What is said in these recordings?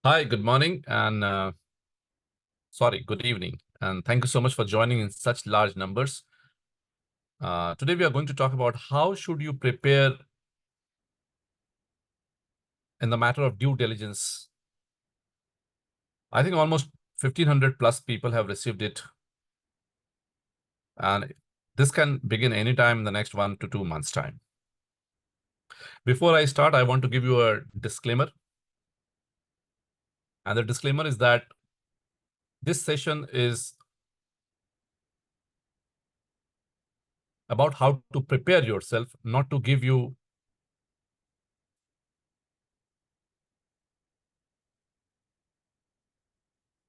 Hi, good morning and good evening. And thank you so much for joining in such large numbers. Today we are going to talk about how should you prepare in the matter of due diligence. I think almost 1,500 plus people have received it. And this can begin anytime in the next 1 to 2 months' time. Before I start, I want to give you a disclaimer. And the disclaimer is that this session is about how to prepare yourself, not to give you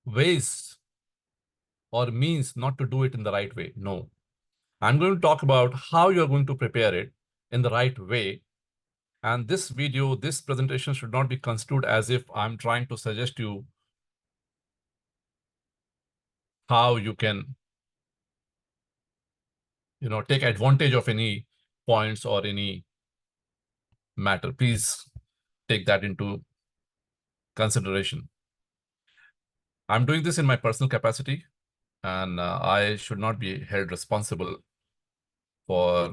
ways or means not to do it in the right way. No. I'm going to talk about how you're going to prepare it in the right way. And this video, this presentation should not be construed as if I'm trying to suggest you how you can, take advantage of any points or any matter. Please take that into consideration. I'm doing this in my personal capacity, and I should not be held responsible for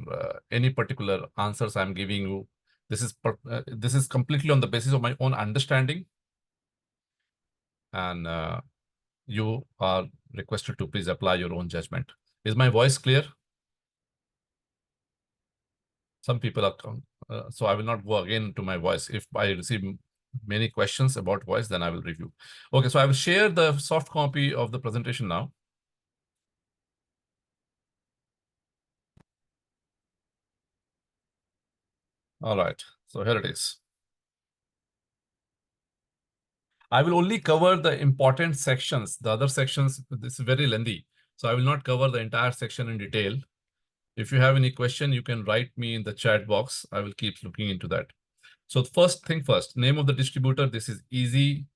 any particular answers I'm giving you. This is completely on the basis of my own understanding, and you are requested to please apply your own judgment. Is my voice clear? Some people are, so I will not go again to my voice. If I receive many questions about voice, then I will review. Okay, so I will share the soft copy of the presentation now. All right, so here it is. I will only cover the important sections. The other sections, this is very lengthy. So I will not cover the entire section in detail. If you have any question, you can write me in the chat box. I will keep looking into that. So first thing first, name of the distributor. This is easy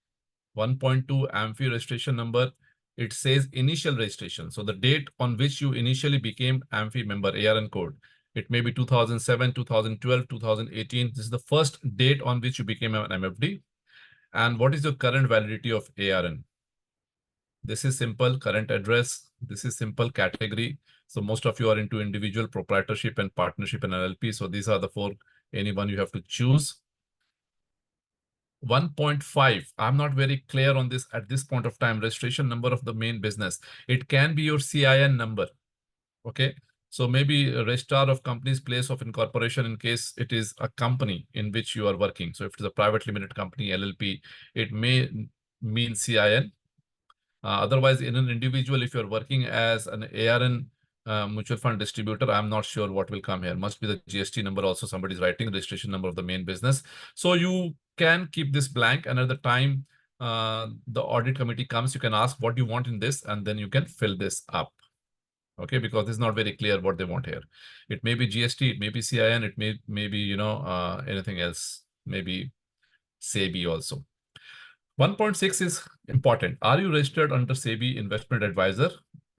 1.2 AMFI registration number. It says initial registration. So the date on which you initially became AMFI member, ARN code. It may be 2007, 2012, 2018. This is the first date on which you became an MFD. And what is your current validity of ARN? This is simple, current address. This is simple, category. So most of you are into individual, proprietorship, and partnership and LLP. So these are the four, anyone you have to choose. 1.5, I'm not very clear on this at this point of time, registration number of the main business. It can be your CIN number, okay? So maybe a registrar of company's place of incorporation in case it is a company in which you are working. So if it is a private limited company, LLP, it may mean CIN. Otherwise, in an individual, if you're working as an ARN mutual fund distributor, I'm not sure what will come here. Must be the GST number also. Somebody's writing registration number of the main business. So you can keep this blank, and at the time the audit committee comes, you can ask what you want in this, and then you can fill this up. Okay, because it's not very clear what they want here. It may be GST, it may be CIN, it may be anything else, maybe SEBI also. 1.6 is important. Are you registered under SEBI investment advisor?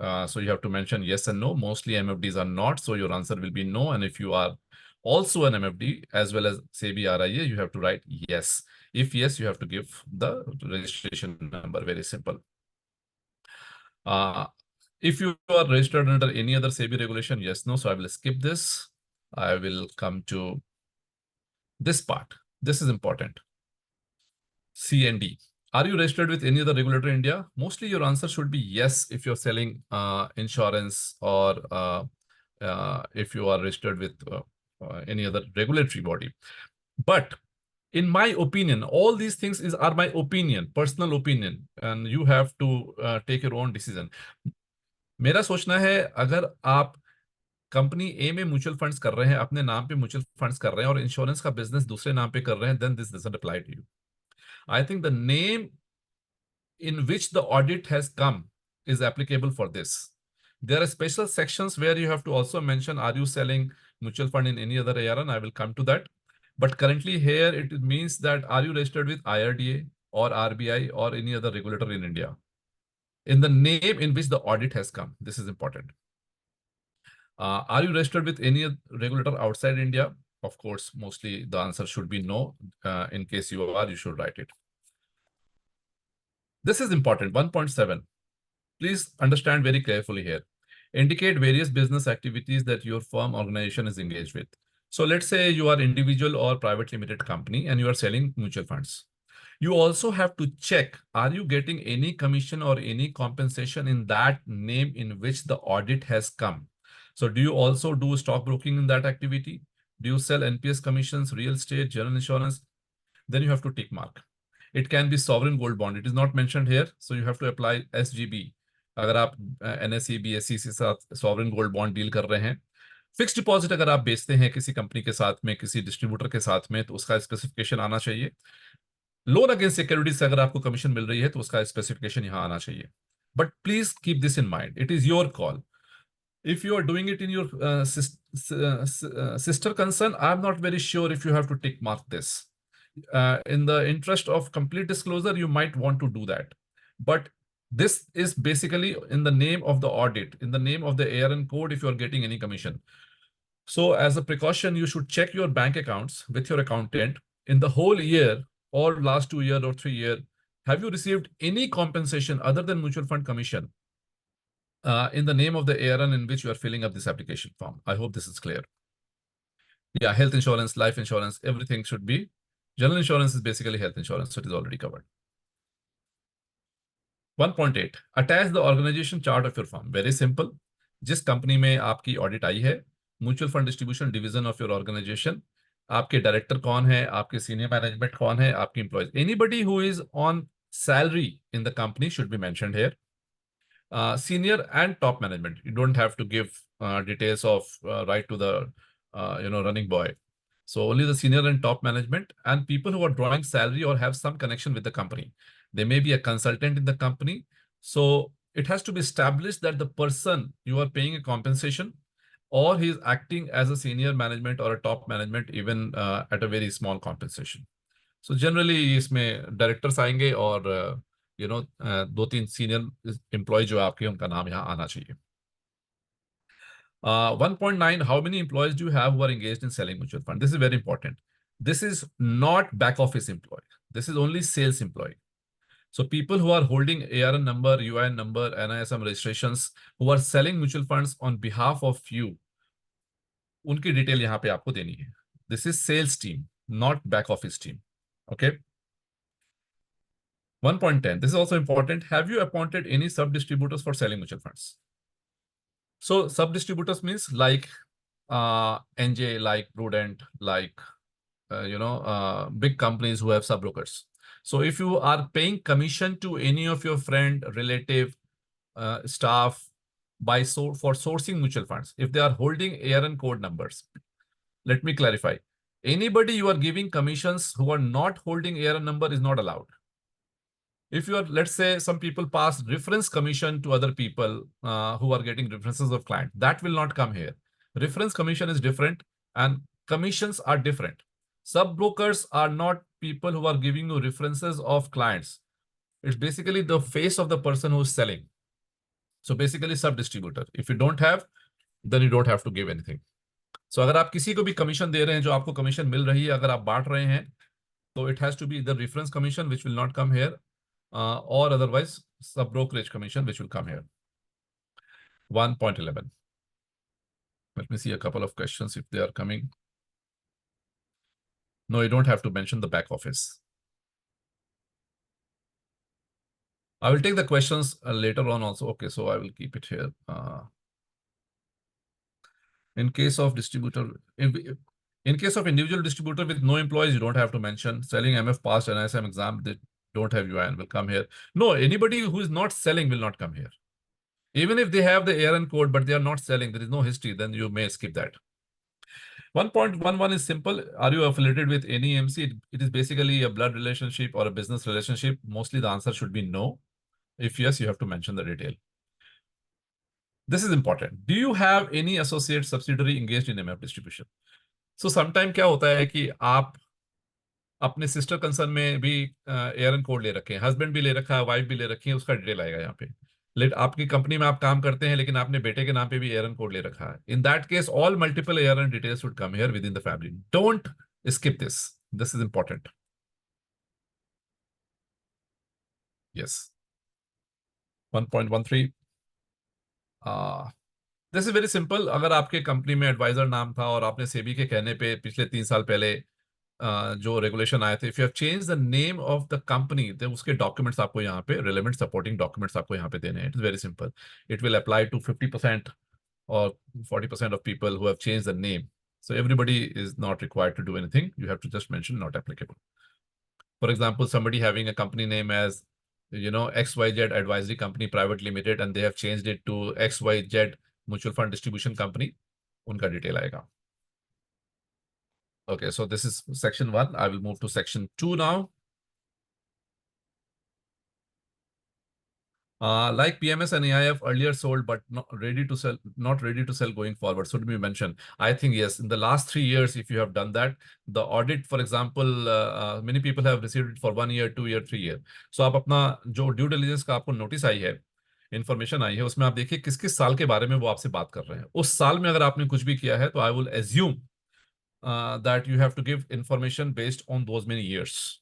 So you have to mention yes and no. Mostly MFDs are not, so your answer will be no. And if you are also an MFD as well as SEBI RIA, you have to write yes. If yes, you have to give the registration number. Very simple. If you are registered under any other SEBI regulation, yes, no. So I will skip this. I will come to this part. This is important. C and D. Are you registered with any other regulator in India? Mostly your answer should be yes if you're selling insurance or if you are registered with any other regulatory body. But in my opinion, all these things are my opinion, personal opinion, and you have to take your own decision. मेरा सोचना है अगर आप company ए में mutual funds कर रहे हैं, अपने नाम पे म्यूचुअल फंड्स कर रहे हैं और इंश्योरेंस का बिजनेस दूसरे नाम पे कर रहे हैं, then this doesn't apply to you. I think the name in which the audit has come is applicable for this. There are special sections where you have to also mention, are you selling mutual fund in any other ARN? I will come to that. But currently here, it means that are you registered with IRDA or RBI or any other regulator in India? In the name in which the audit has come, this is important. Are you registered with any regulator outside India? Of course, mostly the answer should be no. In case you are, you should write it. This is important. 1.7. Please understand very carefully here. Indicate various business activities that your firm organization is engaged with. So let's say you are individual or private limited company and you are selling mutual funds. You also have to check, are you getting any commission or any compensation in that name in which the audit has come? So do you also do stockbroking in that activity? Do you sell NPS commissions, real estate, general insurance? Then you have to tick mark. It can be sovereign gold bond. It is not mentioned here. So you have to apply SGB. अगर आप NSE, BSE के साथ sovereign gold bond deal कर रहे हैं, fix deposit अगर आप बेचते हैं किसी कंपनी के साथ में, किसी डिस्ट्रीब्यूटर के साथ में, तो उसका स्पेसिफिकेशन आना चाहिए। लोन अगेंस्ट सिक्योरिटीज से अगर आपको कमीशन मिल रही है तो उसका स्पेसिफिकेशन यहाँ आना चाहिए। But please keep this in mind, it is your call. If you are doing it in your sister concern, I'm not very sure if you have to tick mark this. In the interest of complete disclosure, you might want to do that. But this is basically in the name of the audit, in the name of the ARN code if you are getting any commission. So as a precaution, you should check your bank accounts with your accountant in the whole year or last 2 year or 3 year. Have you received any compensation other than mutual fund commission in the name of the ARN in which you are filling up this application form? I hope this is clear. Yeah, health insurance, life insurance, everything should be. General insurance is basically health insurance, so it is already covered. 1.8, attach the organization chart of your firm. Very simple. जिस company में आपकी audit आई है, mutual fund distribution division of your organisation, आपके director कौन है, आपके senior management कौन है, आपकी employees, anybody who is on salary in the company should be mentioned here. Senior and top management. You don't have to give details of right to the running boy. So only the senior and top management and people who are drawing salary or have some connection with the company. They may be a consultant in the company. So it has to be established that the person you are paying a compensation or he is acting as a senior management or a top management even at a very small compensation. So generally इसमें directors आएंगे और दो तीन senior employ जो आपके उनका नाम यहाँ आना चाहिए। 1.9, how many employees do you have who are engaged in selling mutual fund? This is very important. This is not back office employee. This is only sales employee. So people who are holding ARN number, UIN number, NISM registrations, who are selling mutual funds on behalf of you, उनकी detail यहाँ पे आपको देनी है. This is sales team, not back office team. Okay. 1.10. This is also important. Have you appointed any sub-distributors for selling mutual funds? So sub-distributors means like NJ, like Prudent, like big companies who have sub-brokers. So if you are paying commission to any of your friend, relative, staff for sourcing mutual funds, if they are holding ARN code numbers, let me clarify. Anybody you are giving commissions who are not holding ARN number is not allowed. If you are, let's say some people pass reference commission to other people who are getting references of client, that will not come here. Reference commission is different and commissions are different. Sub-brokers are not people who are giving you references of clients. It's basically the face of the person who is selling. So basically sub-distributor. If you don't have, then you don't have to give anything. So अगर आप किसी को भी commission दे रहे हैं, जो आपको commission मिल रही है, अगर आप बांट रहे हैं, तो it has to be the reference commission, which will not come here. Or otherwise sub-brokerage commission, which will come here. 1.11. Let me see a couple of questions if they are coming. No, you don't have to mention the back office. I will take the questions later on also. Okay, so I will keep it here. In case of distributor, in case of individual distributor with no employees, you don't have to mention. Selling MF passed NISM exam, they don't have UIN, will come here. No, anybody who is not selling will not come here. Even if they have the ARN code, but they are not selling, there is no history, then you may skip that. 1.11 is simple. Are you affiliated with any MC? It is basically a blood relationship or a business relationship. Mostly the answer should be no. If yes, you have to mention the detail. This is important. Do you have any associate subsidiary engaged in MF distribution? So sometime क्या होता है कि आप अपने sister concern में भी ARN code ले रखे हैं, हस्बैंड भी ले रखा है, वाइफ भी ले रखी है, उसका डिटेल आएगा यहाँ पे. आपकी कंपनी में आप काम करते हैं लेकिन आपने बेटे के नाम पे भी ARN कोड ले रखा है. In that case all multiple ARN details would come here with in the family. Don't skip this. This is important. Yes. 1.13. This is very simple. अगर आपके कंपनी में एडवाइजर नाम था और आपने सेबी के कहने पे पिछले 3 साल पहले जो रेगुलेशन आए थे, if you have change the name of the company, तो उसके डॉक्यूमेंट्स आपको यहाँ पे, रिलेवेंट सपोर्टिंग डॉक्यूमेंट्स आपको यहाँ पे देने हैं. It is very simple. It will apply to 50% or 40% of people who have changed the name. So everybody is not required to do anything. You have to just mention not applicable. For example, somebody having a company name as, XYZ Advisory Company Private Limited, and they have changed it to XYZ Mutual Fund Distribution Company. Unka detail aayega. Okay, so this is section 1. I will move to section 2 now. Like PMS and AIF earlier sold, but not ready to sell going forward. Should be mentioned. I think yes, in the last 3 years, if you have done that, the audit, for example, many people have received it for 1 year, 2 year, 3 year. So आप अपना जो due diligence का आपको notice आई है, information आई है, उसमें आप देखिए किस किस साल के बारे में वो आपसे बात कर रहे हैं. उस साल में अगर आपने कुछ भी किया है, तो I will assume that you have to give information based on those many years.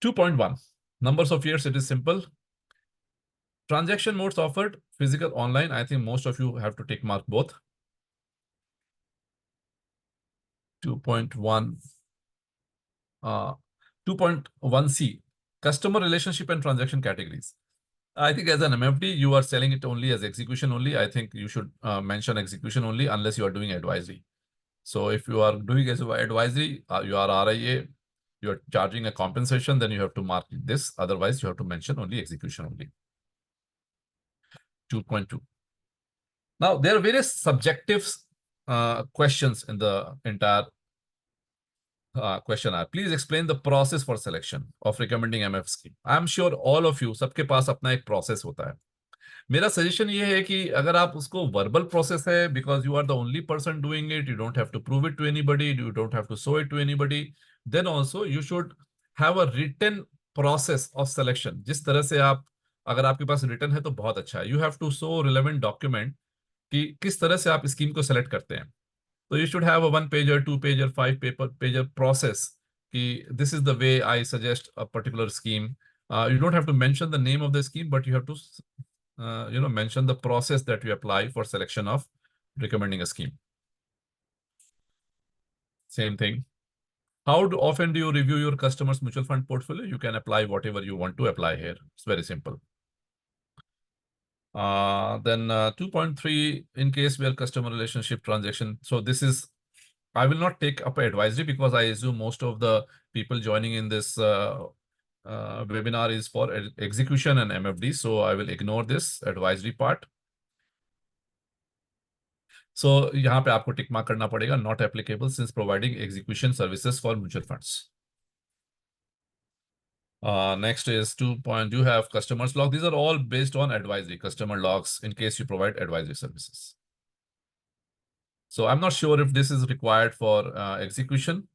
2.1. Numbers of years, it is simple. Transaction modes offered, physical, online. I think most of you have to tick mark both. 2.1. 2.1C, customer relationship and transaction categories. I think as an MFD, you are selling it only as execution only. I think you should mention execution only unless you are doing advisory. So if you are doing as advisory, you are RIA, you are charging a compensation, then you have to mark this. Otherwise, you have to mention only execution only. 2.2. Now, there are various subjective questions in the entire questionnaire. Please explain the process for selection of recommending MF scheme. I am sure all of you, सबके पास अपना एक process होता है. मेरा suggestion ये है कि अगर आप उसको वर्बल प्रोसेस है, because you are the only person doing it, you don't have to prove it to anybody, you don't have to show it to anybody, then also you should have a written process of selection. जिस तरह से आप, अगर आपके पास written है तो बहुत अच्छा है. You have to show relevant document कि किस तरह से आप स्कीम को सेलेक्ट करते हैं. तो you should have a 1 pager, 2 pager, 5 pager process कि this is the way I suggest a particular scheme. You don't have to mention the name of the scheme, but you have to mention the process that you apply for selection of recommending a scheme. Same thing. How often do you review your customers' mutual fund portfolio? You can apply whatever you want to apply here. It's very simple. Then 2.3, in case where customer relationship transaction. So this is, I will not take up advisory because I assume most of the people joining in this webinar is for execution and MFD. So I will ignore this advisory part. So यहाँ पे आपको tick mark करना पड़ेगा, not applicable since providing execution services for mutual funds. Next is 2. Do you have customers log? These are all based on advisory, customer logs in case you provide advisory services. So I'm not sure if this is required for execution,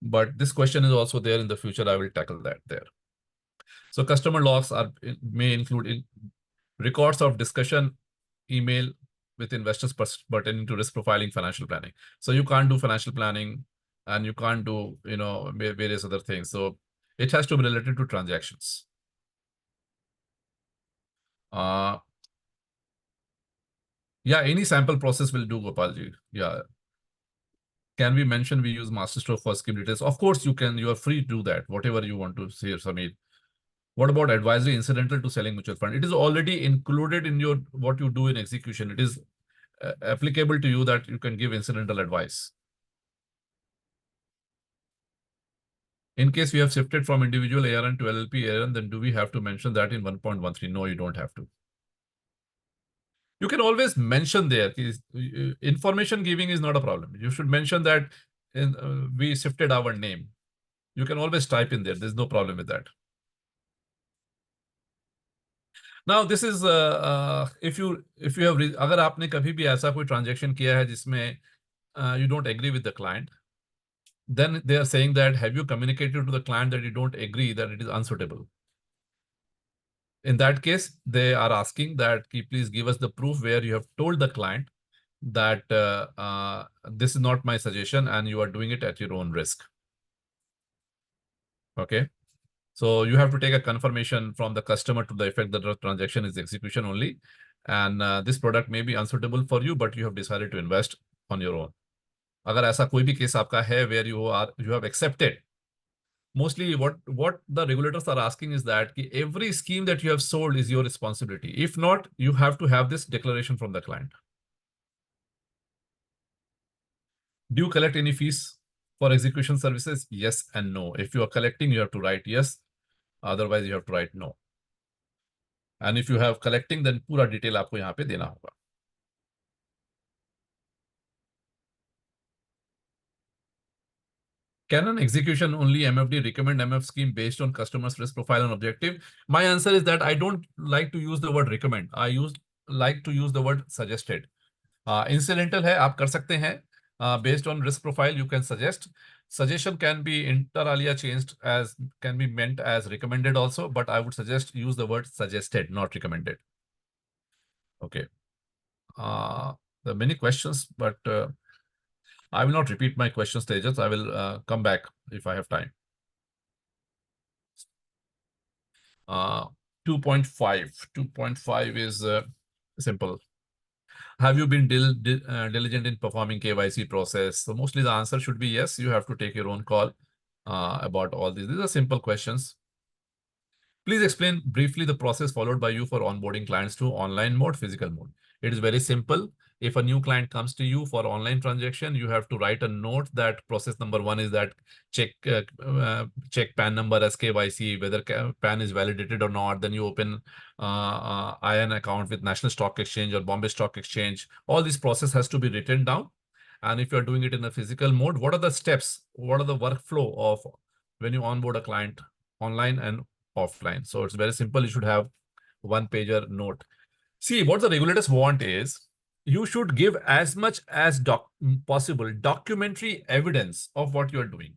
but this question is also there in the future. I will tackle that there. So customer logs may include records of discussion, email with investors pertaining to risk profiling, financial planning. So you can't do financial planning and you can't do, various other things. So it has to be related to transactions. Yeah, any sample process will do, Gopalji. Yeah. Can we mention we use masterstroke for scheme details? Of course you can. You are free to do that. Whatever you want to say, Samir. What about advisory incidental to selling mutual fund? It is already included in your what you do in execution. It is applicable to you that you can give incidental advice. In case we have shifted from individual ARN to LLP ARN, then do we have to mention that in 1.13? No, you don't have to. You can always mention there. Information giving is not a problem. You should mention that we shifted our name. You can always type in there. There's no problem with that. Now this is if you have अगर आपने कभी भी ऐसा कोई transaction किया है जिसमें you don't agree with the client, then they are saying that have you communicated to the client that you don't agree, that it is unsuitable. In that case, they are asking that please give us the proof where you have told the client that this is not my suggestion and you are doing it at your own risk. Okay. So you have to take a confirmation from the customer to the effect that the transaction is execution only. And this product may be unsuitable for you, but you have decided to invest on your own. अगर ऐसा कोई भी case आपका है where you have accepted, mostly what the regulators are asking is that every scheme that you have sold is your responsibility. If not, you have to have this declaration from the client. Do you collect any fees for execution services? Yes and no. If you are collecting, you have to write yes. Otherwise, you have to write no. And if you have collecting, then पूरा detail आपको यहाँ पे देना होगा. Can an execution only MFD recommend MF scheme based on customer's risk profile and objective? My answer is that I don't like to use the word recommend. Like to use the word suggested. Incidental है, आप कर सकते हैं. Based on risk profile, you can suggest. Suggestion can be inter alia changed as can be meant as recommended also, but I would suggest use the word suggested, not recommended. Okay. There are many questions, but I will not repeat my question stages. I will come back if I have time. 2.5. 2.5 is simple. Have you been diligent in performing KYC process? So mostly the answer should be yes. You have to take your own call about all these. These are simple questions. Please explain briefly the process followed by you for onboarding clients to online mode, physical mode. It is very simple. If a new client comes to you for online transaction, you have to write a note that process number one is that check PAN number as KYC, whether PAN is validated or not. Then you open IN account with National Stock Exchange or Bombay Stock Exchange. All this process has to be written down. And if you're doing it in a physical mode, what are the steps? What are the workflow of when you onboard a client online and offline? So it's very simple. You should have one pager note. See, what the regulators want is you should give as much as possible documentary evidence of what you are doing.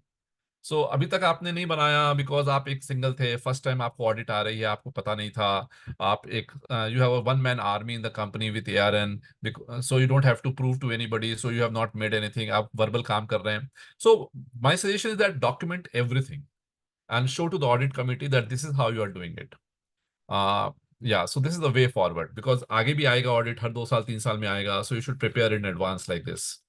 So अभी तक आपने नहीं बनाया because आप एक single थे, first time आपको audit आ रही है, आपको पता नहीं था, आप एक you have a one man army in the company with ARN, so you don't have to prove to anybody, so you have not made anything, आप verbal काम कर रहे हैं. So my suggestion is that document everything and show to the audit committee that this is how you are doing it. Yeah, so this is the way forward because आगे भी आएगा audit, हर 2 साल 3 साल में आएगा, so you should prepare in advance like this.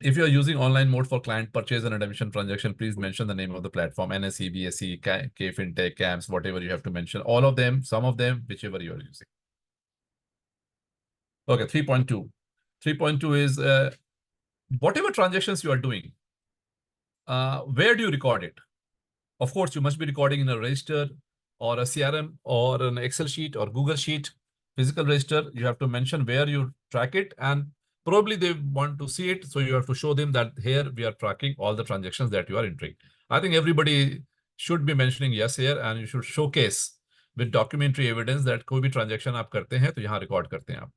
If you are using online mode for client purchase and redemption transaction, please mention the name of the platform, NSE, BSE, K FinTech, CAMS, whatever you have to mention. All of them, some of them, whichever you are using. Okay, 3.2. 3.2 is whatever transactions you are doing, where do you record it? Of course, you must be recording in a register or a CRM or an Excel sheet or Google Sheet, physical register. You have to mention where you track it, and probably they want to see it. So you have to show them that here we are tracking all the transactions that you are entering. I think everybody should be mentioning yes here, and you should showcase with documentary evidence that कोई भी transaction आप करते हैं तो यहाँ record करते हैं आप.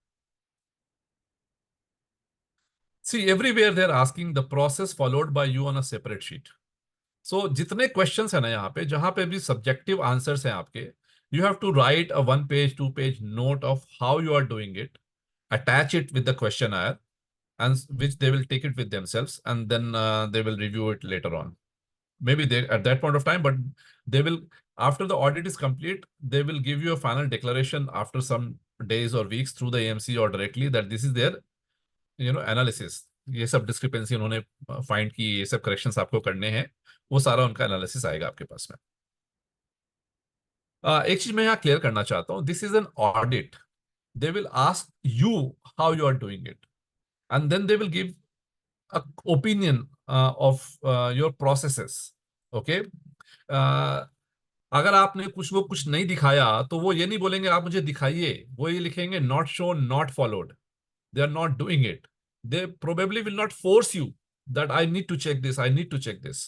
See, everywhere they're asking the process followed by you on a separate sheet. So जितने क्वेश्चंस है ना यहाँ पे, जहां पे भी सब्जेक्टिव आंसर्स हैं आपके, you have to write a 1-page, 2-page note of how you are doing it, attach it with the questionnaire, and which they will take it with themselves, and then they will review it later on. Maybe they at that point of time, but they will, after the audit is complete, they will give you a final declaration after some days or weeks through the AMC or directly that this is their analysis. ये सब discrepancy उन्होंने find की, ये सब corrections आपको करने हैं, वो सारा उनका एनालिसिस आएगा आपके पास में. एक चीज मैं यहाँ क्लियर करना चाहता हूँ, this is an audit. They will ask you how you are doing it, and then they will give a opinion of your processes. Okay, अगर आपने कुछ नहीं दिखाया तो वो ये नहीं बोलेंगे आप मुझे दिखाइए, वो ये लिखेंगे not shown, not followed. They are not doing it. They probably will not force you that I need to check this, I need to check this.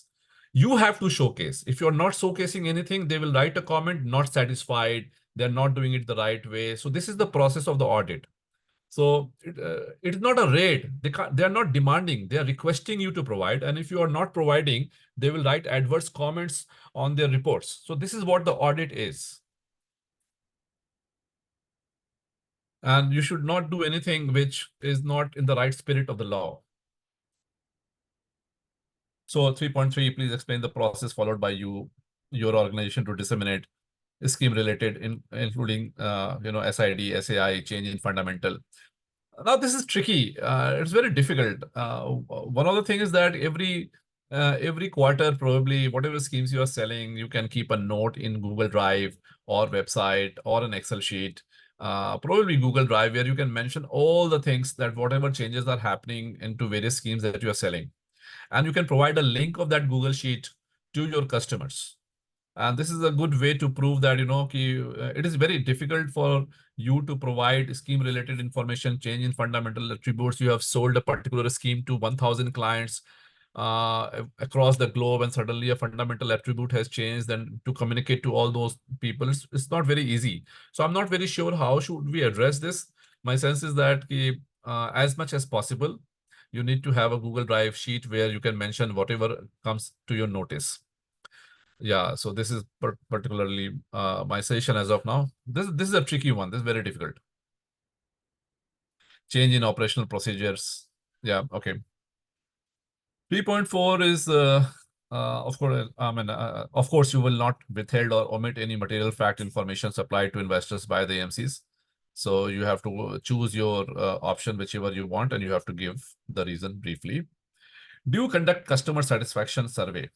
You have to showcase. If you're not showcasing anything, they will write a comment, not satisfied, they're not doing it the right way. So this is the process of the audit. So it is not a raid. They are not demanding, they are requesting you to provide. And if you are not providing, they will write adverse comments on their reports. So this is what the audit is. And you should not do anything which is not in the right spirit of the law. So 3.3, please explain the process followed by your organization to disseminate scheme related including SID, SAI, change in fundamental. Now this is tricky. It's very difficult. One of the things is that every quarter, probably whatever schemes you are selling, you can keep a note in Google Drive or website or an Excel sheet, probably Google Drive, where you can mention all the things that whatever changes are happening into various schemes that you are selling, and you can provide a link of that Google sheet to your customers. And this is a good way to prove that it is very difficult for you to provide scheme related information, change in fundamental attributes. You have sold a particular scheme to 1000 clients across the globe, and suddenly a fundamental attribute has changed, and to communicate to all those people, it's not very easy. So I'm not very sure how should we address this. My sense is that as much as possible, you need to have a Google Drive sheet where you can mention whatever comes to your notice. Yeah, so this is particularly my suggestion as of now. This is a tricky one. This is very difficult. Change in operational procedures. Yeah, okay. 3.4 is of course, you will not withhold or omit any material fact information supplied to investors by the AMCs. So you have to choose your option, whichever you want, and you have to give the reason briefly. Do you conduct customer satisfaction survey?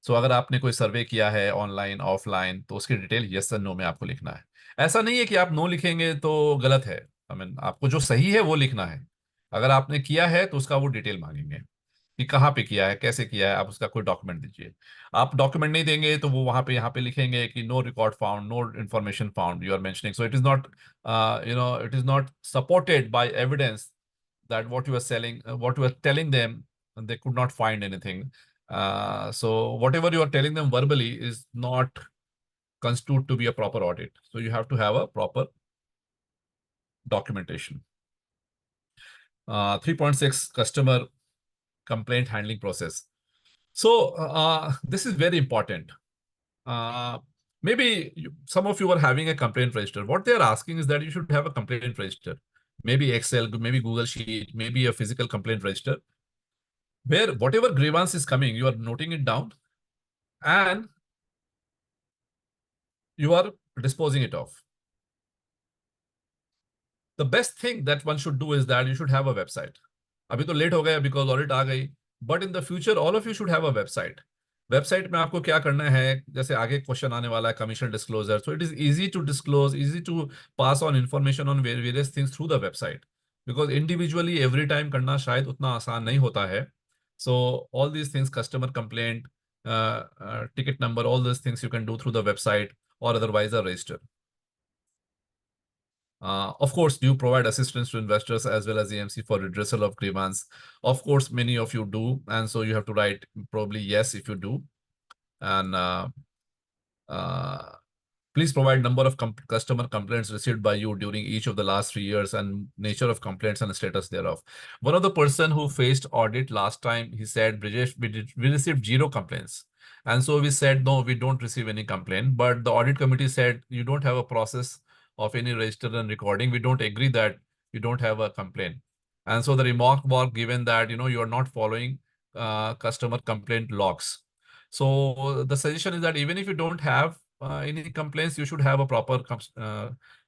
सो अगर आपने कोई सर्वे किया है online offline, तो उसकी detail yes और no में आपको लिखना है। ऐसा नहीं है कि आप नो लिखेंगे तो गलत है। आपको जो सही है वो लिखना है। अगर आपने किया है तो उसका वो डिटेल मांगेंगे कि कहाँ पे किया है, कैसे किया है, आप उसका कोई डॉक्यूमेंट दीजिए। आप डॉक्यूमेंट नहीं देंगे तो वो वहां पे यहाँ पे लिखेंगे कि no record found, no information found you are mentioning. So it is not supported by evidence that what you are selling, what you are telling them, they could not find anything. So whatever you are telling them verbally is not constitute to be a proper audit. So you have to have a proper documentation. 3.6, customer complaint handling process. So this is very important. Maybe some of you are having a complaint register. What they are asking is that you should have a complaint register. Maybe Excel, maybe Google Sheet, maybe a physical complaint register, where whatever grievance is coming, you are noting it down and you are disposing it off. The best thing that one should do is that you should have a website. अभी तो late हो गया because audit आ गई, but in the future all of you should have a website. Website में आपको क्या करना है, जैसे आगे क्वेश्चन आने वाला है commission disclosure, so it is easy to disclose, easy to pass on information on various things through the website, because individually every time करना शायद उतना आसान नहीं होता है. So all these things, customer complaint, ticket number, all those things you can do through the website or otherwise a register. Of course, do you provide assistance to investors as well as the AMC for redressal of grievance? Of course, many of you do, and so you have to write probably yes if you do. And please provide number of customer complaints received by you during each of the last 3 years and nature of complaints and status thereof. One of the person who faced audit last time, he said, Brijesh, we received 0 complaints. And so we said, no, we don't receive any complaint. But the audit committee said, you don't have a process of any register and recording. We don't agree that you don't have a complaint. And so the remark was given that, you are not following customer complaint logs. So the suggestion is that even if you don't have any complaints, you should have a proper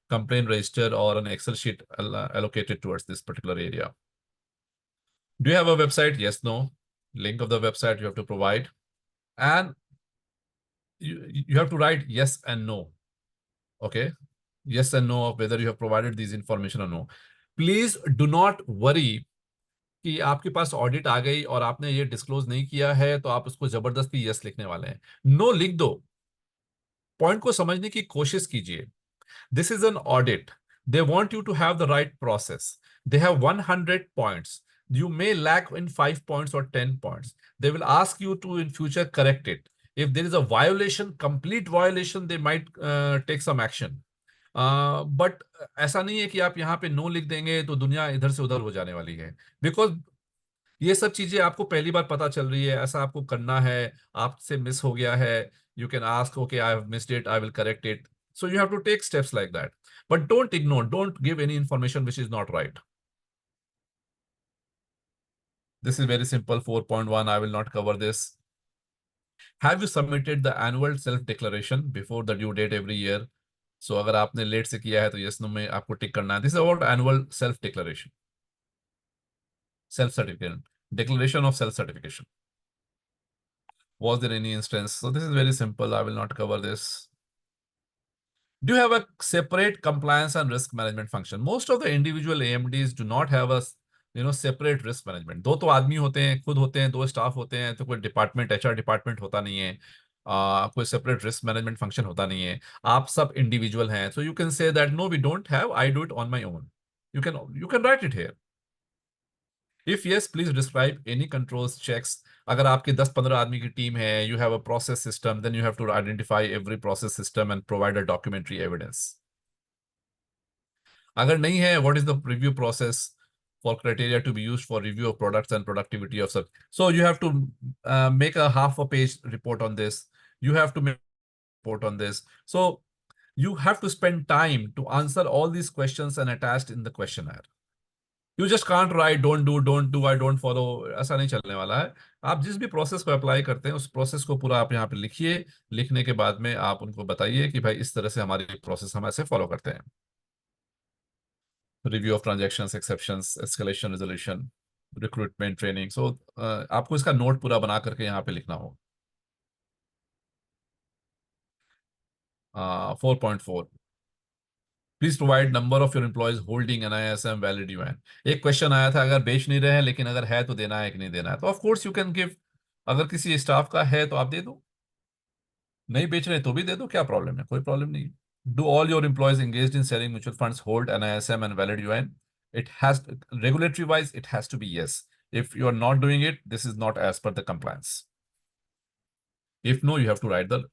complaint register or an Excel sheet allocated towards this particular area. Do you have a website? Yes, no. Link of the website you have to provide. And you have to write yes and no. Okay. Yes and no of whether you have provided these information or no. Please do not worry कि आपके पास audit आ गई और आपने ये disclose नहीं किया है तो आप उसको जबरदस्ती यस लिखने वाले हैं. नो लिख दो. पॉइंट को समझने की कोशिश कीजिए. This is an audit. They want you to have the right process. They have 100 points. You may lack in 5 points or 10 points. They will ask you to in future correct it. If there is a violation, complete violation, they might take some action. But ऐसा नहीं है कि आप यहाँ पे no लिख देंगे तो दुनिया इधर से उधर हो जाने वाली है. बिकॉज ये सब चीजें आपको पहली बार पता चल रही है, ऐसा आपको करना है, आपसे मिस हो गया है, you can ask okay I have missed it, I will correct it. So you have to take steps like that. But don't ignore, don't give any information which is not right. This is very simple. 4.1. I will not cover this. Have you submitted the annual self declaration before the due date every year? So अगर आपने late से किया है तो yes no में आपको टिक करना है. This is about annual self declaration, self certification, declaration of self certification. Was there any instance? So this is very simple. I will not cover this. Do you have a separate compliance and risk management function? Most of the individual AMDs do not have a separate risk management. दो तो आदमी होते हैं, खुद होते हैं, दो staff होते हैं, तो कोई डिपार्टमेंट एचआर डिपार्टमेंट होता नहीं है, कोई सेपरेट रिस्क मैनेजमेंट फंक्शन होता नहीं है. आप सब इंडिविजुअल हैं, so you can say that no, we don't have. I do it on my own. You can write it here. If yes, please describe any controls checks. अगर आपकी 10-15 आदमी की टीम है, you have a process system, then you have to identify every process system and provide a documentary evidence. अगर नहीं है, what is the review process for criteria to be used for review of products and productivity of such? So you have to make a half a page report on this. You have to make a report on this. So you have to spend time to answer all these questions and attached in the questionnaire. You just can't write don't do, I don't follow. ऐसा नहीं चलने वाला है. आप जिस भी process को apply करते हैं उस प्रोसेस को पूरा आप यहाँ पे लिखिए. लिखने के बाद में आप उनको बताइए कि भाई इस तरह से हमारी प्रोसेस हम ऐसे फॉलो करते हैं. Review of transactions, exceptions, escalation, resolution, recruitment, training. So आपको इसका नोट पूरा बना करके यहाँ पे लिखना हो. 4.4. Please provide number of your employees holding NISM valid UN. एक क्वेश्चन आया था, अगर बेच नहीं रहे हैं लेकिन अगर है तो देना है कि नहीं देना है. तो of course you can give. अगर किसी स्टाफ का है तो आप दे दो, नहीं बेच रहे तो भी दे दो, क्या प्रॉब्लम है? कोई प्रॉब्लम नहीं. Do all your employees engaged in selling mutual funds hold NISM and valid UN? It has, regulatory wise, it has to be yes. If you are not doing it, this is not as per the compliance. If no, you have to write the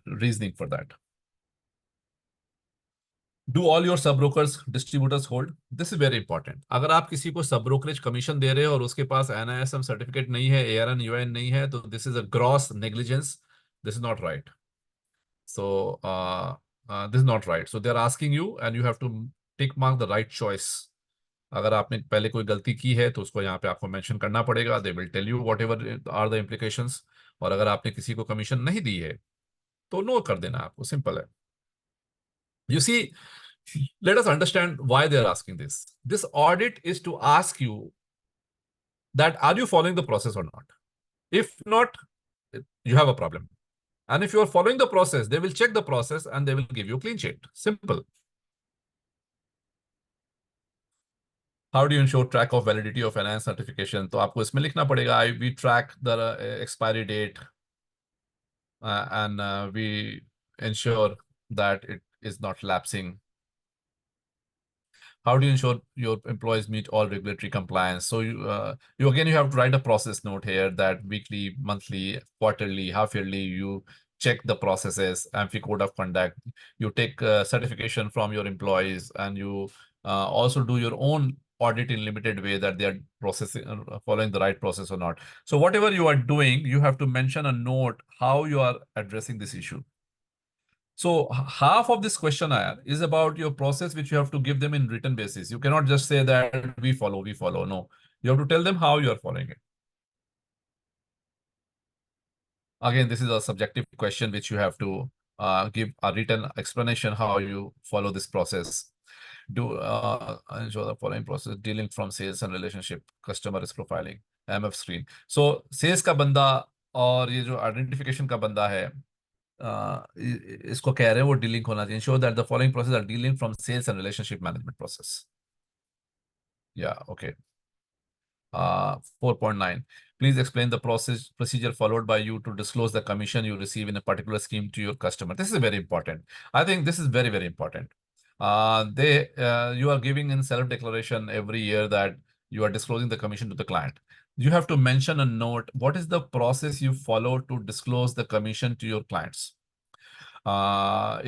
reasoning for that. Do all your sub brokers, distributors hold? This is very important. अगर आप किसी को सब brokerage commission दे रहे हो और उसके पास NISM certificate नहीं है, ARN UN नहीं है, तो this is a gross negligence. This is not right. So this is not right. So they are asking you and you have to tick mark the right choice. अगर आपने पहले कोई गलती की है तो उसको यहाँ पे आपको मेंशन करना पड़ेगा. They will tell you whatever are the implications. और अगर आपने किसी को कमीशन नहीं दी है तो नो कर देना आपको. सिंपल है. You see, let us understand why they are asking this. This audit is to ask you that are you following the process or not? If not, you have a problem. And if you are following the process, they will check the process and they will give you a clean sheet. Simple. How do you ensure track of validity of finance certification? तो आपको इसमें लिखना पड़ेगा we track the expiry date and we ensure that it is not lapsing. How do you ensure your employees meet all regulatory compliance? So you again, you have to write a process note here that weekly, monthly, quarterly, half yearly, you check the processes, AMFI code of conduct. You take certification from your employees and you also do your own audit in limited way that they are processing, following the right process or not. So whatever you are doing, you have to mention a note how you are addressing this issue. So half of this questionnaire is about your process, which you have to give them in written basis. You cannot just say that we follow. No, you have to tell them how you are following it. Again, this is a subjective question, which you have to give a written explanation how you follow this process. Do ensure the following process: dealing from sales and relationship, customer risk profiling, MF screen. So sales का बंदा और ये जो identification का बंदा है, इसको कह रहे हैं वो डीलिंग होना चाहिए. Ensure that the following process are dealing from sales and relationship management process. Yeah, okay. 4.9. Please explain the procedure followed by you to disclose the commission you receive in a particular scheme to your customer. This is very important. I think this is very, very important. You are giving in self-declaration every year that you are disclosing the commission to the client. You have to mention a note. What is the process you follow to disclose the commission to your clients?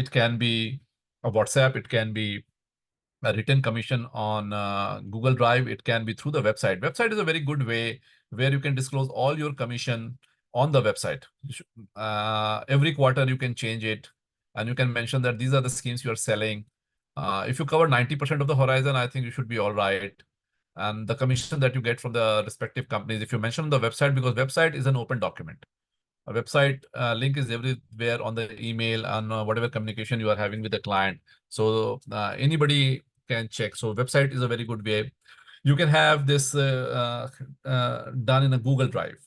It can be a WhatsApp. It can be a written commission on Google Drive. It can be through the website. Website is a very good way where you can disclose all your commission on the website. Every quarter you can change it and you can mention that these are the schemes you are selling. If you cover 90% of the horizon, I think you should be all right. and the commission that you get from the respective companies. If you mention on the website, because website is an open document. A website link is everywhere on the email and whatever communication you are having with the client. So anybody can check. So website is a very good way. You can have this done in a Google Drive.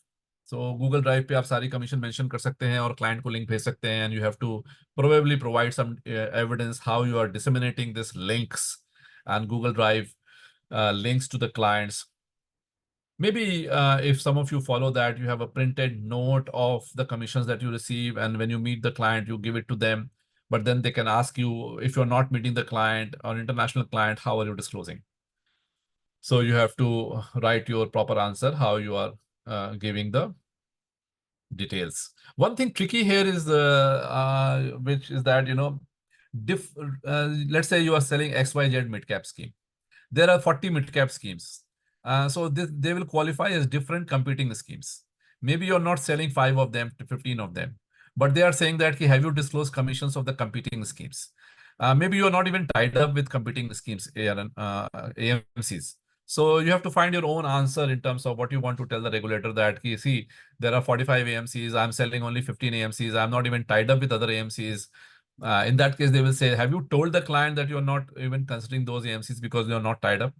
So Google Drive पे आप सारी commission mention कर सकते हैं और client को link भेज सकते हैं, and you have to probably provide some evidence how you are disseminating this links and Google Drive links to the clients. Maybe if some of you follow that, you have a printed note of the commissions that you receive, and when you meet the client, you give it to them. But then they can ask you, if you're not meeting the client or international client, how are you disclosing? So you have to write your proper answer, how you are giving the details. One thing tricky here is which is that, let's say you are selling XYZ mid-cap scheme. There are 40 mid-cap schemes. So they will qualify as different competing schemes. Maybe you're not selling 5 of them to 15 of them, but they are saying that, have you disclosed commissions of the competing schemes? Maybe you're not even tied up with competing schemes, AMCs. So you have to find your own answer in terms of what you want to tell the regulator that, see, there are 45 AMCs, I'm selling only 15 AMCs, I'm not even tied up with other AMCs. In that case, they will say, have you told the client that you're not even considering those AMCs because you're not tied up?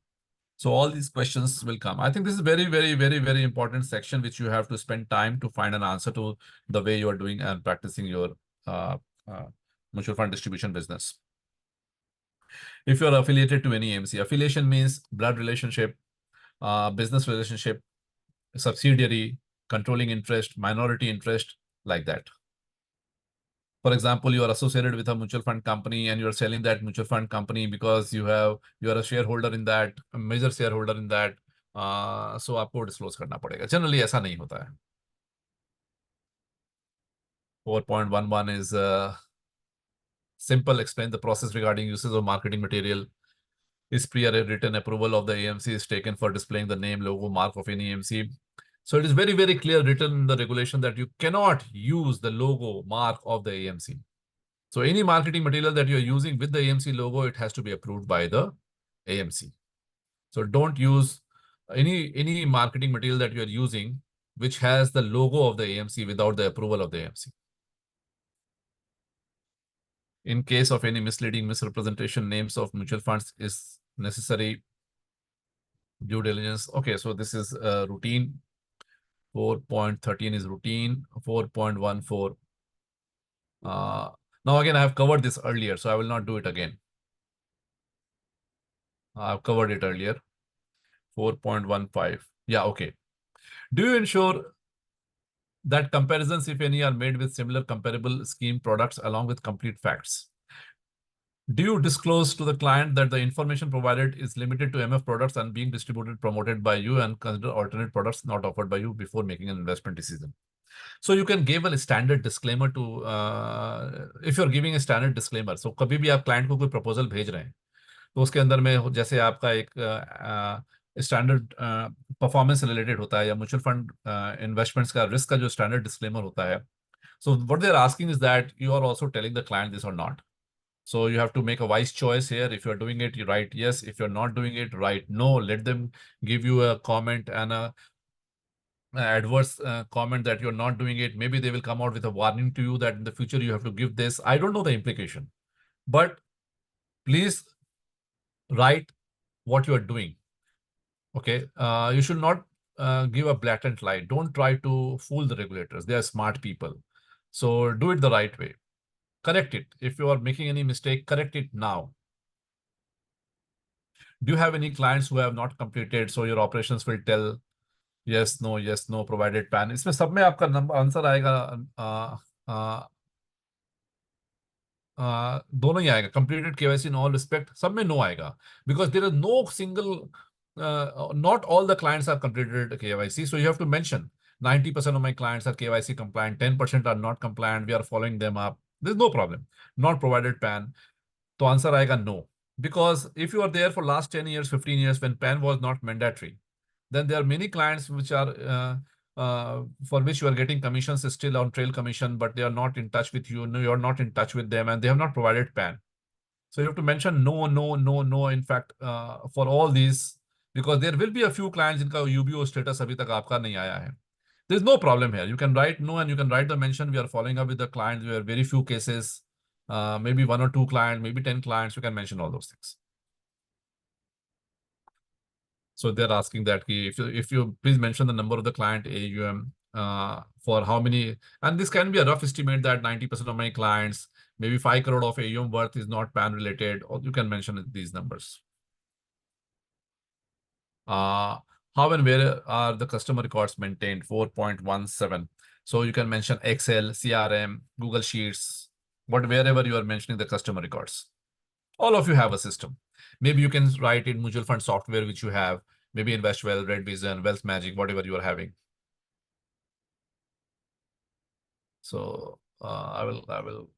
So all these questions will come. I think this is very, very, very, very important section, which you have to spend time to find an answer to the way you are doing and practicing your uh, mutual fund distribution business. If you're affiliated to any AMC, affiliation means blood relationship, business relationship, subsidiary, controlling interest, minority interest, like that. For example, you are associated with a mutual fund company and you're selling that mutual fund company because you are a shareholder in that, a major shareholder in that. So आपको disclose करना पड़ेगा. Generally ऐसा नहीं होता है. 4.11 is simple. Explain the process regarding uses of marketing material. Is prior written approval of the AMC is taken for displaying the name, logo, mark of any AMC. So it is very, very clear written in the regulation that you cannot use the logo, mark of the AMC. So any marketing material that you're using with the AMC logo, it has to be approved by the AMC. So don't use any marketing material that you're using which has the logo of the AMC without the approval of the AMC. In case of any misleading misrepresentation, names of mutual funds is necessary. Due diligence. Okay, so this is routine. 4.13 is routine. 4.14. Now again, I have covered this earlier, so I will not do it again. I've covered it earlier. 4.15. Yeah, okay. Do you ensure that comparisons, if any, are made with similar comparable scheme products along with complete facts? Do you disclose to the client that the information provided is limited to MF products and being distributed, promoted by you, and consider alternate products not offered by you before making an investment decision? So you can give a standard disclaimer to, if you're giving a standard disclaimer. So कभी भी आप client को कोई proposal भेज रहे हैं, तो उसके अंदर में जैसे आपका एक स्टैंडर्ड परफॉर्मेंस रिलेटेड होता है या म्यूचुअल फंड इन्वेस्टमेंट्स का रिस्क का जो स्टैंडर्ड डिस्क्लेमर होता है, so what they are asking is that you are also telling the client this or not. So you have to make a wise choice here. If you're doing it, you write yes. If you're not doing it, write no. Let them give you a comment and a adverse comment that you're not doing it. Maybe they will come out with a warning to you that in the future you have to give this. I don't know the implication, but please write what you are doing. Okay, you should not give a blatant lie. Don't try to fool the regulators. They are smart people. So do it the right way. Correct it. If you are making any mistake, correct it now. Do you have any clients who have not completed? So your operations will tell yes, no, provided PAN. इसमें सब में आपका number answer आएगा, दोनों ही आएगा. Completed KYC in all respect, सब में no आएगा, because there is no single, not all the clients have completed KYC. So you have to mention 90% of my clients are KYC compliant, 10% are not compliant. We are following them up. There's no problem. Not provided PAN. तो answer आएगा no. Because if you are there for last 10 years, 15 years when PAN was not mandatory, then there are many clients which are for which you are getting commissions still on trail commission, but they are not in touch with you. No, you're not in touch with them and they have not provided PAN. So you have to mention no, no, no, no. In fact, for all these because there will be a few clients जिनका UBO status अभी तक आपका नहीं आया है. There's no problem here. You can write no and you can write the mention. We are following up with the clients. We have very few cases, maybe 1 or 2 clients, maybe 10 clients. You can mention all those things. So they're asking that if you please mention the number of the client AUM, for how many, and this can be a rough estimate that 90% of my clients, maybe 5 crore of AUM worth is not PAN related, or you can mention these numbers. How and where are the customer records maintained? 4.17. So you can mention Excel, CRM, Google Sheets, wherever you are mentioning the customer records. All of you have a system. Maybe you can write in mutual fund software, which you have, maybe InvestWell, Red Vision, Wealth Magic, whatever you are having. So I will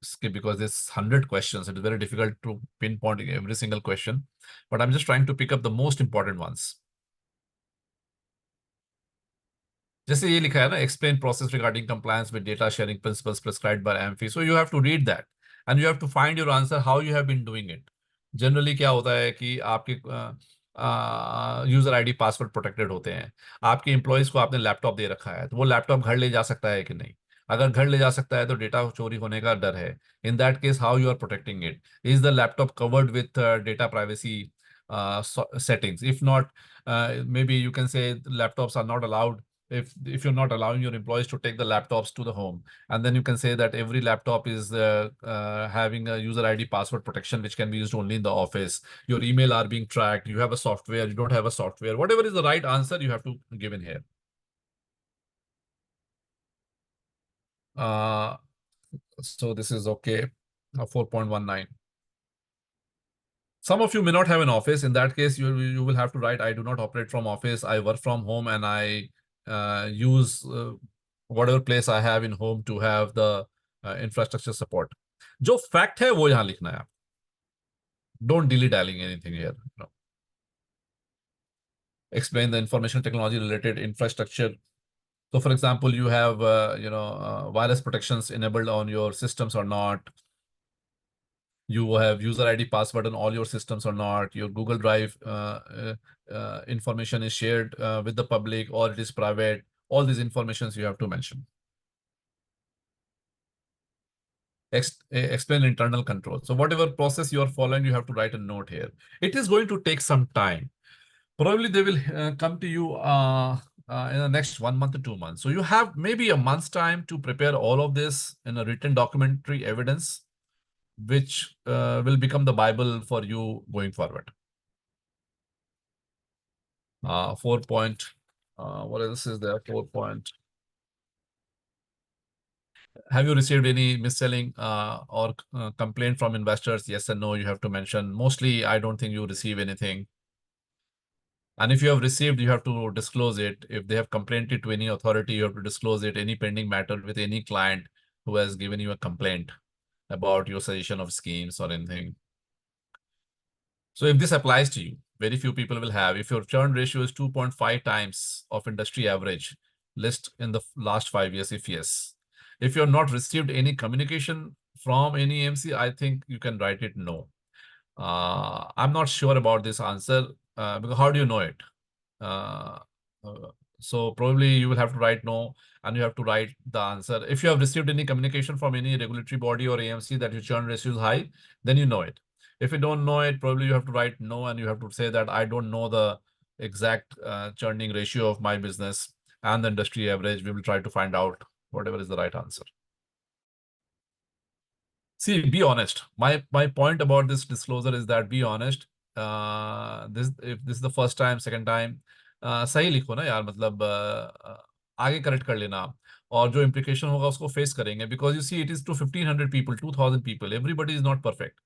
skip because there's 100 questions. It is very difficult to pinpoint every single question, but I'm just trying to pick up the most important ones. जैसे ये लिखा है ना, explain process regarding compliance with data sharing principles prescribed by AMFI. So you have to read that and you have to find your answer how you have been doing it. Generally क्या होता है कि आपके user ID password protected होते हैं. आपके employees को आपने लैपटॉप दे रखा है, तो वो लैपटॉप घर ले जा सकता है कि नहीं? अगर घर ले जा सकता है तो डेटा चोरी होने का डर है. In that case how you are protecting it? Is the laptop covered with data privacy settings? If not, maybe you can say laptops are not allowed. If you're not allowing your employees to take the laptops to the home, and then you can say that every laptop is having a user ID password protection which can be used only in the office. Your email are being tracked. You have a software, you don't have a software. Whatever is the right answer, you have to give in here. uh so this is okay. 4.19. Some of you may not have an office. In that case, you will have to write, I do not operate from office. I work from home and I use whatever place I have in home to have the infrastructure support. जो fact है वो यहाँ लिखना है आप. Don't dilly-dallying anything here. No. Explain the information technology related infrastructure. So, for example, you have wireless protections enabled on your systems or not. You have user ID password on all your systems or not. Your Google Drive information is shared with the public or it is private. All these informations you have to mention. Explain internal control. So whatever process you are following, you have to write a note here. It is going to take some time. Probably they will come to you in the next 1 month to 2 months. So you have maybe a month's time to prepare all of this in a written documentary evidence, which will become the Bible for you going forward. 4 point, what else is there? 4 point. Have you received any mis-selling or complaint from investors? Yes and no, you have to mention. Mostly, I don't think you receive anything. And if you have received, you have to disclose it. If they have complained it to any authority, you have to disclose it. Any pending matter with any client who has given you a complaint about your suggestion of schemes or anything. So if this applies to you, very few people will have. If your churn ratio is 2.5 times of industry average, list in the last 5 years, if yes. If you're not received any communication from any AMC, I think you can write it no. I'm not sure about this answer because how do you know it? Uh, so probably you will have to write no and you have to write the answer. If you have received any communication from any regulatory body or AMC that your churn ratio is high, then you know it. If you don't know it, probably you have to write no and you have to say that I don't know the exact churning ratio of my business and the industry average. We will try to find out whatever is the right answer. See, be honest. My point about this disclosure is that be honest. If this is the first time, second time, सही लिखो ना यार. मतलब आगे correct कर लेना आप. और जो implication होगा उसको face करेंगे. Because you see, it is to 1,500 people, 2,000 people. Everybody is not perfect.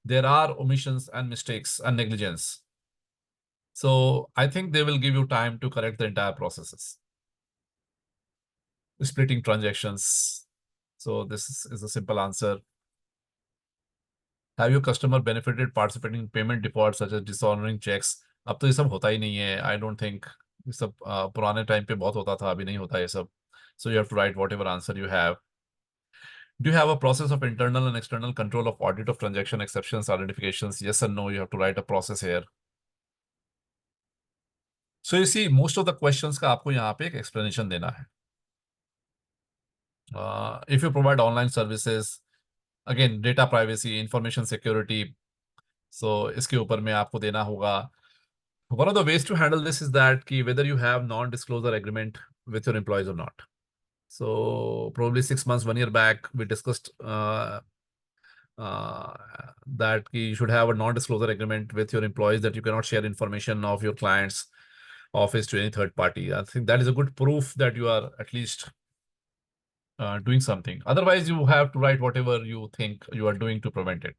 There are omissions and mistakes and negligence. So I think they will give you time to correct the entire processes. Splitting transactions. So this is a simple answer. Have your customer benefited participating in payment defaults such as dishonoring checks? अब तो ये सब होता ही नहीं है. I don't think ये सब पुराने टाइम पे बहुत होता था, अभी नहीं होता ये सब. So you have to write whatever answer you have. Do you have a process of internal and external control of audit of transaction exceptions, identifications? Yes and no, you have to write a process here. So you see, most of the questions का आपको यहाँ पे एक explanation देना है. If you provide online services, again, data privacy, information security, so इसके ऊपर में आपको देना होगा. One of the ways to handle this is that कि whether you have non-disclosure agreement with your employees or not. So probably 6 months, 1 year back, we discussed uh, that you should have a non-disclosure agreement with your employees that you cannot share information of your client's office to any third party. I think that is a good proof that you are at least doing something. Otherwise, you have to write whatever you think you are doing to prevent it.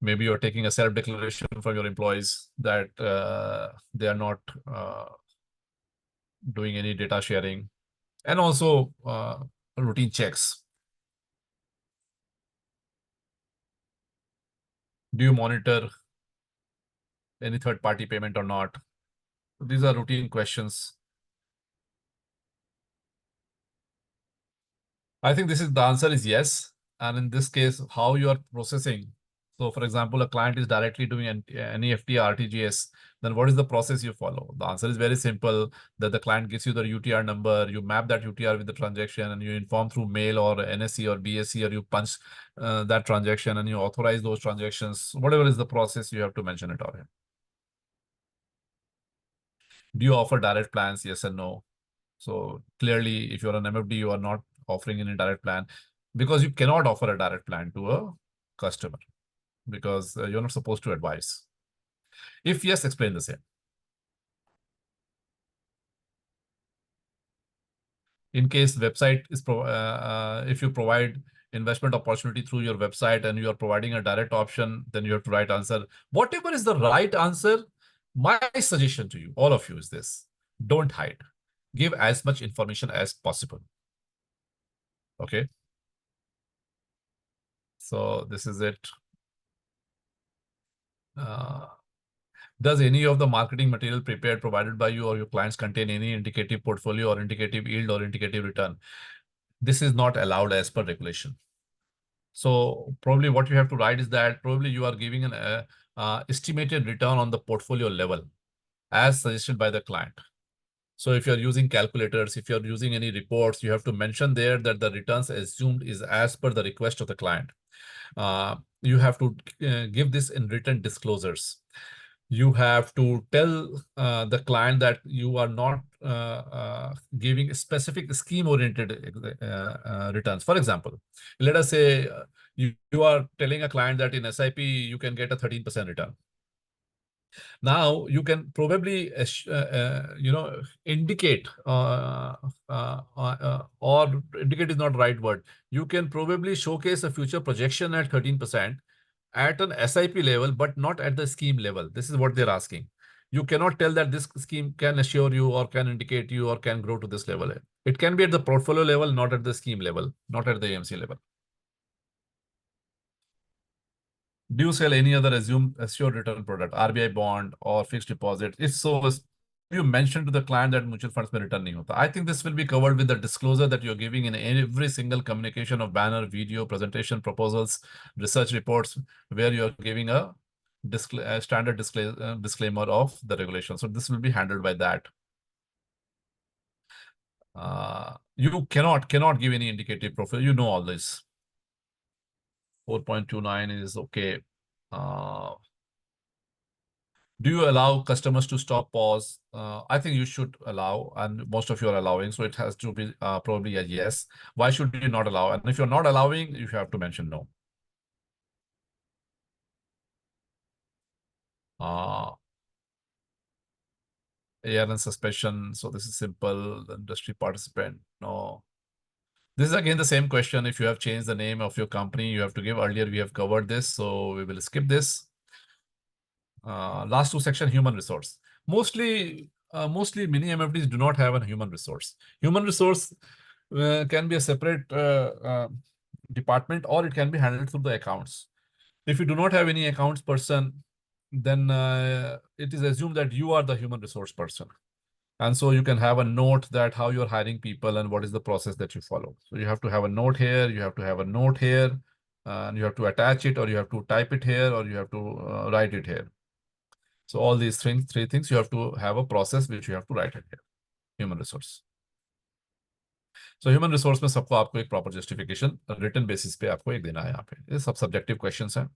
Maybe you're taking a self-declaration from your employees that they are not doing any data sharing, and also routine checks. Do you monitor any third-party payment or not? These are routine questions. I think the answer is yes. And in this case, how you are processing. So for example, a client is directly doing an NEFT or RTGS, then what is the process you follow? The answer is very simple, that the client gives you the UTR number, you map that UTR with the transaction, and you inform through mail or NSE or BSC, or you punch that transaction and you authorize those transactions. Whatever is the process, you have to mention it out here. Do you offer direct plans? Yes and no. So clearly, if you're an MFD, you are not offering any direct plan, because you cannot offer a direct plan to a customer, because you're not supposed to advise. If yes, explain the same. In case website is if you provide investment opportunity through your website and you are providing a direct option, then you have to write answer. Whatever is the right answer, my suggestion to you, all of you, is this: don't hide. Give as much information as possible. Okay. So this is it. Does any of the marketing material prepared provided by you or your clients contain any indicative portfolio or indicative yield or indicative return? This is not allowed as per regulation. So probably what you have to write is that probably you are giving an estimated return on the portfolio level as suggested by the client. So if you're using calculators, if you're using any reports, you have to mention there that the returns assumed is as per the request of the client. You have to give this in written disclosures. You have to tell the client that you are not giving specific scheme-oriented returns. For example, let us say you are telling a client that in SIP you can get a 13% return. Now you can probably indicate or indicate is not the right word. You can probably showcase a future projection at 13% at an SIP level, but not at the scheme level. This is what they're asking. You cannot tell that this scheme can assure you or can indicate you or can grow to this level. It can be at the portfolio level, not at the scheme level, not at the AMC level. Do you sell any other assured return product, RBI bond or fixed deposit? If so, you mentioned to the client that mutual funds may return nahi hota. I think this will be covered with the disclosure that you're giving in every single communication of banner, video, presentation, proposals, research reports, where you're giving a standard disclaimer of the regulation. So this will be handled by that. You cannot give any indicative profile. You know all this. 4.29 is okay. Do you allow customers to stop, pause? I think you should allow, and most of you are allowing, so it has to be probably a yes. Why should you not allow? And if you're not allowing, you have to mention no. AR and suspension. So this is simple. The industry participant. No. This is again the same question. If you have changed the name of your company, you have to give. Earlier we have covered this, so we will skip this. Last two section, human resource. Mostly many MFDs do not have a human resource. Human resource can be a separate department, or it can be handled through the accounts. If you do not have any accounts person, then it is assumed that you are the human resource person. And so you can have a note that how you're hiring people and what is the process that you follow. So you have to have a note here, you have to have a note here, and you have to attach it, or you have to type it here, or you have to write it here. So all these three things, you have to have a process which you have to write it here. Human resource. So human resource में सबको आपको एक proper justification written basis पे आपको एक देना है यहाँ पे. ये सब subjective questions हैं.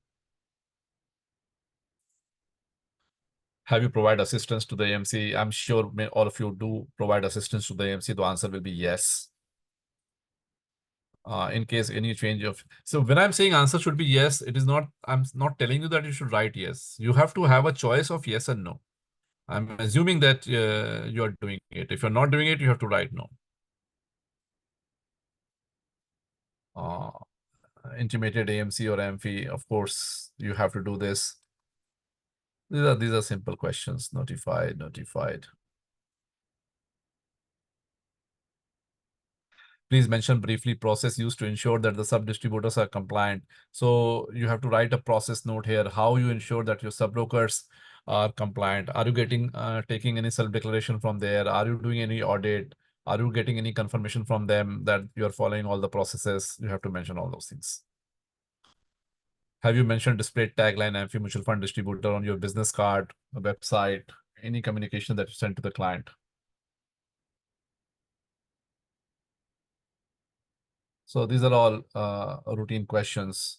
Have you provided assistance to the AMC? I'm sure all of you do provide assistance to the AMC. The answer will be yes. In case any change of, so when I'm saying answer should be yes, it is not, I'm not telling you that you should write yes. You have to have a choice of yes and no. I'm assuming that you are doing it. If you're not doing it, you have to write no. Uh, Intimated AMC or AMFI, of course, you have to do this. These are simple questions. Notified. Please mention briefly process used to ensure that the sub-distributors are compliant. So you have to write a process note here, how you ensure that your sub-brokers are compliant. Are you getting taking any self-declaration from there? Are you doing any audit? Are you getting any confirmation from them that you're following all the processes? You have to mention all those things. Have you mentioned displayed tagline AMFI mutual fund distributor on your business card, website, any communication that you send to the client? So these are all routine questions.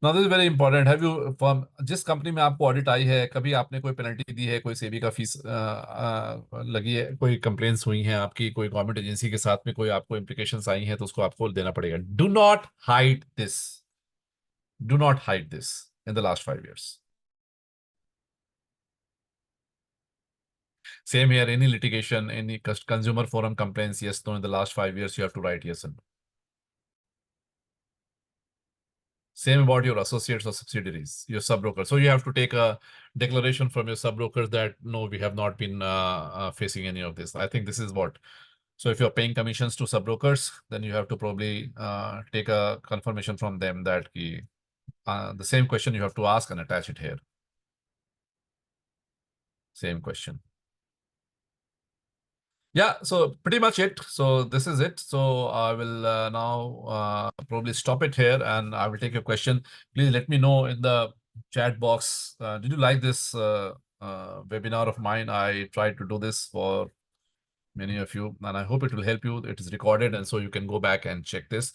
Now this is very important. Have you from जिस company में आपको audit आई है, कभी आपने कोई penalty दी है, कोई सेबी का फीस लगी है, कोई कंप्लेंट्स हुई हैं आपकी, कोई गवर्नमेंट एजेंसी के साथ में कोई आपको इम्प्लीकेशंस आई हैं, तो उसको आपको देना पड़ेगा. Do not hide this. Do not hide this in the last 5 years. Same here, any litigation, any consumer forum complaints, yes, no, in the last 5 years, you have to write yes and no. Same about your associates or subsidiaries, your sub-broker. So you have to take a declaration from your sub-brokers that, no, we have not been facing any of this. I think this is what. So if you're paying commissions to sub-brokers, then you have to probably take a confirmation from them that the same question you have to ask and attach it here. Same question. Yeah, so pretty much it. So this is it. So I will now probably stop it here and I will take your question. Please let me know in the chat box. Did you like this webinar of mine? I tried to do this for many of you and I hope it will help you. It is recorded and so you can go back and check this.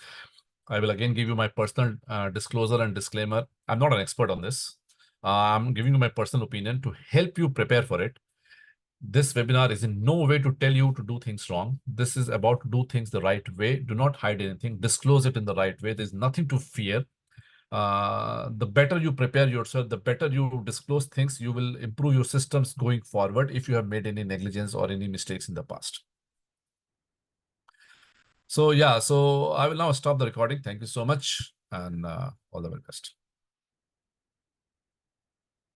I will again give you my personal disclosure and disclaimer. I'm not an expert on this. I'm giving you my personal opinion to help you prepare for it. This webinar is in no way to tell you to do things wrong. This is about to do things the right way. Do not hide anything. Disclose it in the right way. There's nothing to fear. The better you prepare yourself, the better you disclose things, you will improve your systems going forward if you have made any negligence or any mistakes in the past. So yeah, so I will now stop the recording. Thank you so much and all the very best.